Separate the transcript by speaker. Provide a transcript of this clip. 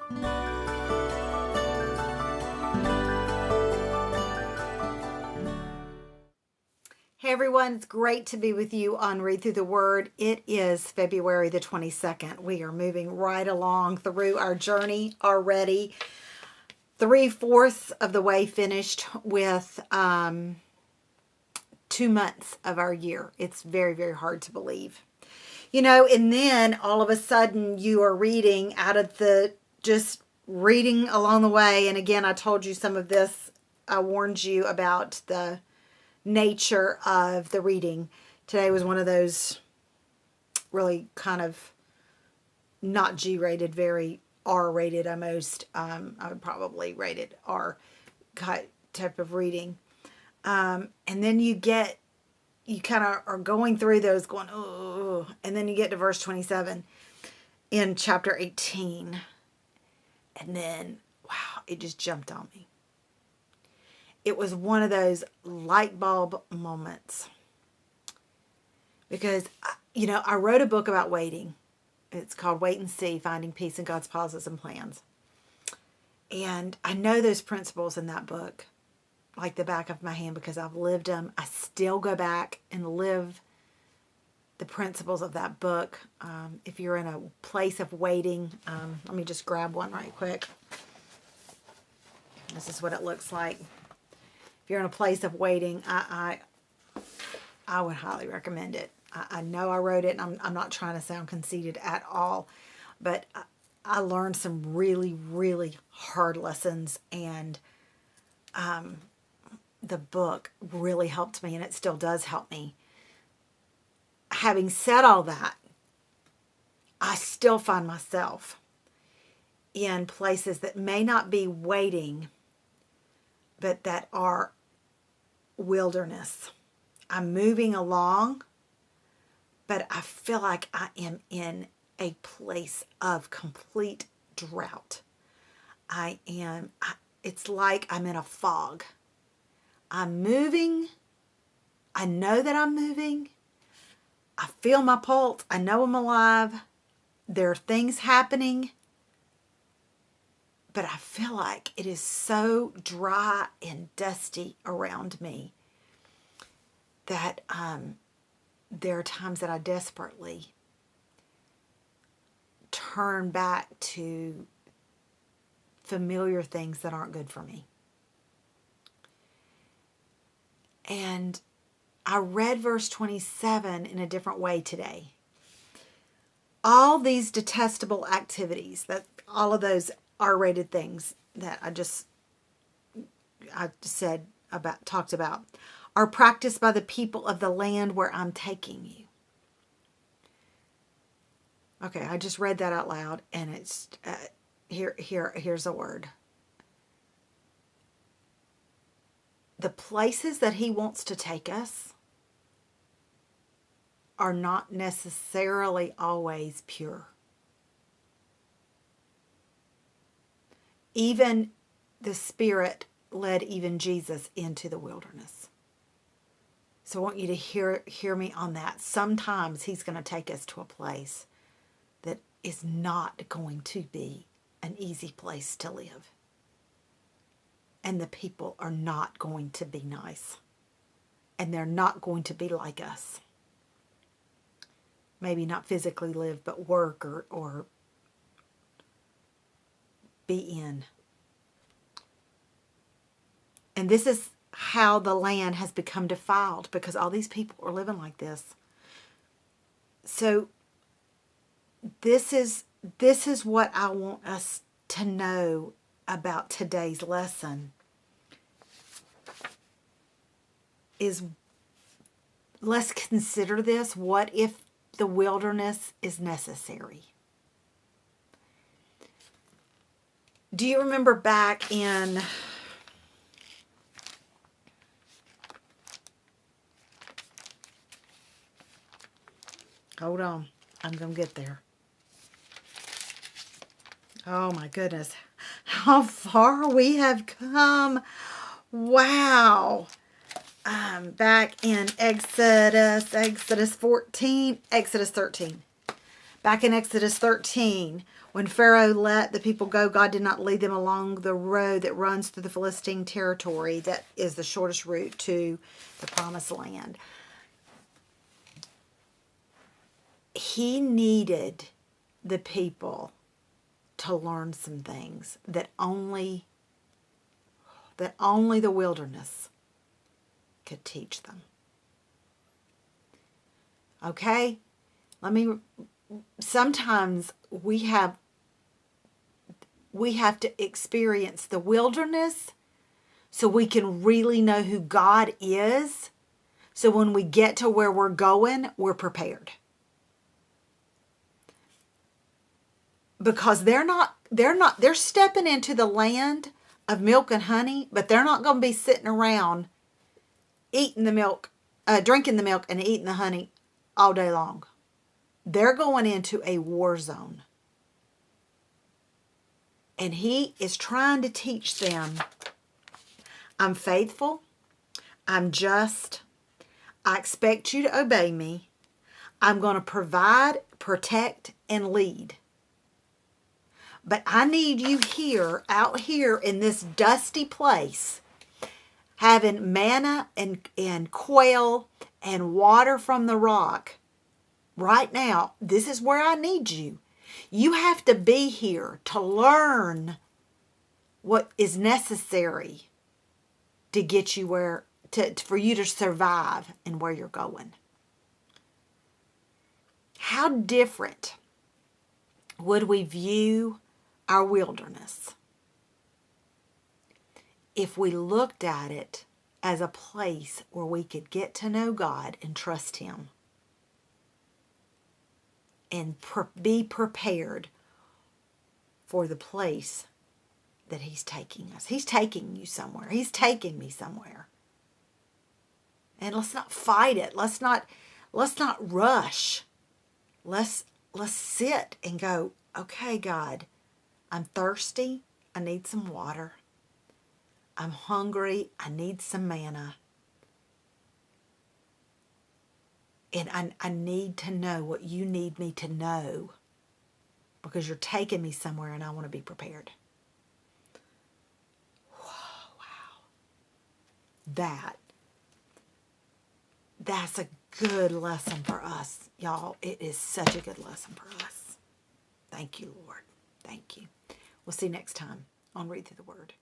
Speaker 1: Hey everyone, it's great to be with you on Read Through the Word. It is February the 22nd. We are moving right along through our journey already. 3/4 of the way finished with 2 months of our year. It's very, very hard to believe. You know, and then all of a sudden you are reading out of the, just reading along the way. And again, I told you some of this. I warned you about the nature of the reading. Today was one of those really kind of not G-rated, very R-rated almost. I would probably rate it R type of reading. And then you kind of are going through those going, oh, and then you get to verse 27 in chapter 18. And then, wow, it just jumped on me. It was one of those light bulb moments. Because, you know, I wrote a book about waiting. It's called Wait and See, Finding Peace in God's Pauses and Plans. And I know those principles in that book like the back of my hand because I've lived them. I still go back and live the principles of that book. If you're in a place of waiting, let me just grab one right quick. This is what it looks like. If you're in a place of waiting, I would highly recommend it. I know I wrote it, and I'm not trying to sound conceited at all, but I learned some really, really hard lessons, and the book really helped me, and it still does help me. Having said all that, I still find myself in places that may not be waiting, but that are wilderness. I'm moving along, but I feel like I am in a place of complete drought. It's like I'm in a fog. I'm moving. I know that I'm moving. I feel my pulse. I know I'm alive. There are things happening. But I feel like it is so dry and dusty around me that there are times that I desperately turn back to familiar things that aren't good for me. And I read verse 27 in a different way today. All these detestable activities, that all of those R-rated things that I talked about, are practiced by the people of the land where I'm taking you. Okay, I just read that out loud, and it's here's a word. The places that he wants to take us are not necessarily always pure. Even the Spirit led even Jesus into the wilderness. So I want you to hear me on that. Sometimes he's going to take us to a place that is not going to be an easy place to live. And the people are not going to be nice. And they're not going to be like us. Maybe not physically live, but work or be in. And this is how the land has become defiled, because all these people are living like this. So this is what I want us to know about today's lesson. Is let's consider this. What if the wilderness is necessary? Do you remember back in hold on, I'm going to get there. Oh my goodness, how far we have come. Wow. Back in Exodus 14, Exodus 13. Back in Exodus 13, when Pharaoh let the people go, God did not lead them along the road that runs through the Philistine territory. That is the shortest route to the promised land. He needed the people to learn some things that only the wilderness could teach them. Okay? Sometimes we have to experience the wilderness so we can really know who God is. So when we get to where we're going, we're prepared. Because they're stepping into the land of milk and honey, but they're not going to be sitting around eating the milk, drinking the milk and eating the honey all day long. They're going into a war zone. And he is trying to teach them, I'm faithful, I'm just, I expect you to obey me, I'm going to provide, protect, and lead. But I need you here, out here in this dusty place, having manna and quail and water from the rock. Right now, this is where I need you. You have to be here to learn what is necessary to get you for you to survive and where you're going. How different would we view our wilderness if we looked at it as a place where we could get to know God and trust Him and be prepared for the place that He's taking us. He's taking you somewhere. He's taking me somewhere. And let's not fight it. Let's not rush. Let's sit and go, okay, God, I'm thirsty. I need some water. I'm hungry. I need some manna. And I need to know what you need me to know because you're taking me somewhere and I want to be prepared. Whoa, wow. That's a good lesson for us, y'all. It is such a good lesson for us. Thank you, Lord. Thank you. We'll see you next time on Read Through the Word.